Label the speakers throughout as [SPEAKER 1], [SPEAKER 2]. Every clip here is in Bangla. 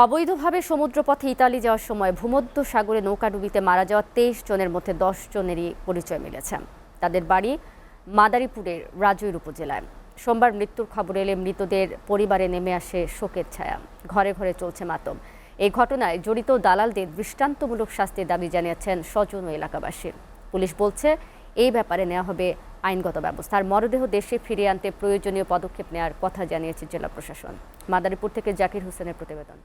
[SPEAKER 1] অবৈধভাবে সমুদ্রপথে ইতালি যাওয়ার সময় ভূমধ্য সাগরে নৌকাডুবিতে মারা যাওয়া 23 জনের মধ্যে 10 জনেরই পরিচয় মিলেছে। তাদের বাড়ি মাদারীপুরের রাজৈর উপজেলায়। সোমবার মৃত্যুর খবর এলে মৃতদের পরিবারে নেমে আসে শোকের ছায়া। ঘরে ঘরে চলছে মাতম। এই ঘটনায় জড়িত দালালদের দৃষ্টান্তমূলক শাস্তির দাবি জানিয়েছেন স্বজন ও এলাকাবাসী। পুলিশ বলছে এই ব্যাপারে নেওয়া হবে আইনগত ব্যবস্থা। আর মরদেহ দেশে ফিরিয়ে আনতে প্রয়োজনীয় পদক্ষেপ নেওয়ার কথা জানিয়েছে জেলা প্রশাসন। মাদারীপুর থেকে জাকির হোসেনের প্রতিবেদন।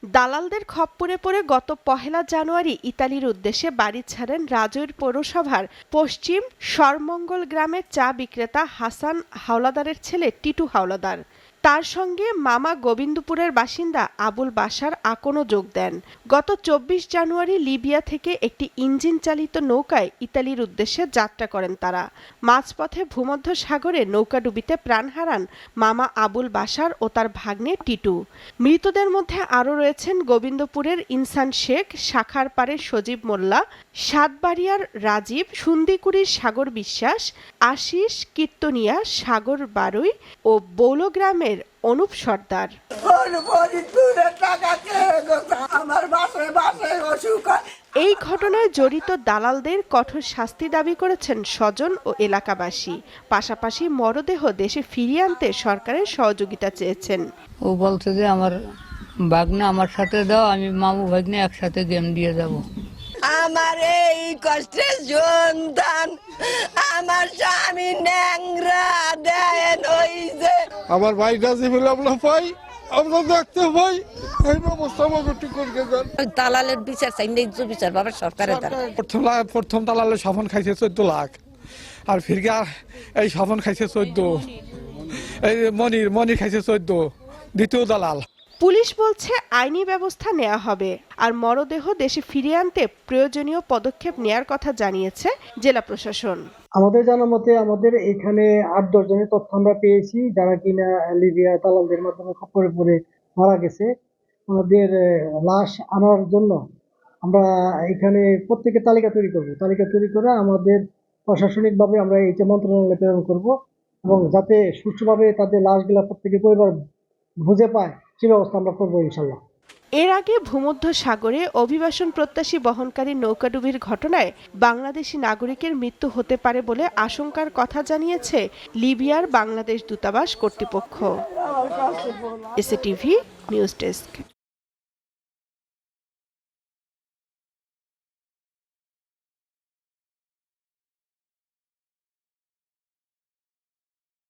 [SPEAKER 2] দালালদের খপ্পরে পড়ে গত 1 জানুয়ারি ইতালির উদ্দেশ্যে বাড়ি ছাড়েন রাজৈর পৌরসভার পশ্চিম সরমঙ্গল গ্রামের চা বিক্রেতা হাসান হাওলাদারের ছেলে টিটু হাওলাদার। তার সঙ্গে মামা গোবিন্দপুরের বাসিন্দা আবুল বাশার আকনও যোগ দেন। গত 24 জানুয়ারি লিবিয়া থেকে একটি ইঞ্জিন চালিত নৌকায় ইতালির উদ্দেশ্যে যাত্রা করেন তারা। মাঝপথে ভূমধ্য সাগরে নৌকাডুবিতে প্রাণ হারান মামা আবুল বাশার ও তার ভাগ্নে টিটু। মৃতদের মধ্যে আরও রয়েছেন গোবিন্দপুরের ইনসান শেখ, শাখারপাড়ের সজীব মোল্লা, সাতবাড়িয়ার রাজীব, সুন্দিকুড়ির সাগর বিশ্বাস, আশিস কীর্তনিয়া, সাগর বারুই ও বৌলগ্রামের অনুপ সর্দার। এই ঘটনায় জড়িত দালালদের কঠোর শাস্তি দাবি করেছেন স্বজন ও এলাকাবাসী। পাশাপাশি মরদেহ দেশে ফিরিয়ে আনতে সরকারের সহযোগিতা চেয়েছেন।
[SPEAKER 3] ও বলছে যে আমার ভাগ্নে আমার সাথে দাও, আমি মামু ভাগ্নে একসাথে গেম দিয়ে যাব।
[SPEAKER 4] আমার এই কষ্টের সন্তান আমার স্বামী ন্যাংরা দেন ওই যে
[SPEAKER 5] আমার ভাই নাজিবুল আমরা পাই, আমরা দেখতে পাই এই অবস্থা আমাকে ঠিক করে দেন।
[SPEAKER 4] দালালের বিচার চাই, ন্যায্য বিচার বাবা সরকারের দ্বারা।
[SPEAKER 5] প্রথম দালালের সাফন খাইছে 14 লাখ, আর ফিরগা এই সাফন খাইছে 14, এই মনির খাইছে 14, দ্বিতীয় দালাল।
[SPEAKER 2] পুলিশ বলছে আইনি ব্যবস্থা নেওয়া হবে, আর মরদেহ দেশে ফিরিয়ে আনতে প্রয়োজনীয় পদক্ষেপ নেয়ার কথা জানিয়েছে জেলা প্রশাসন।
[SPEAKER 6] আমাদের জানা মতে আমাদের এখানে 8-10 জনের তথ্য আমরা পেয়েছি যারা কিনা লিবিয়া দালালদের মাধ্যমে খপ্পরে পড়ে মারা গেছে। আমাদের লাশ আনার জন্য আমরা এখানে প্রত্যেকে তালিকা তৈরি করব। তালিকা তৈরি করে আমাদের প্রশাসনিকভাবে আমরা এইটা মন্ত্রণালয়ে প্রেরণ করব, এবং যাতে সুষ্ঠুভাবে তাদের লাশগুলা প্রত্যেকে পরিবার বুঝে পায় সে ব্যবস্থা আমরা করবো ইনশাল্লাহ।
[SPEAKER 2] এর আগে ভূমধ্য সাগরে অভিবাসন প্রত্যাশী বহনকারী নৌকাডুবির ঘটনায় বাংলাদেশি নাগরিকের মৃত্যু হতে পারে বলে আশঙ্কার কথা জানিয়েছে লিবিয়ার বাংলাদেশ দূতাবাস কর্তৃপক্ষ। SATV news desk.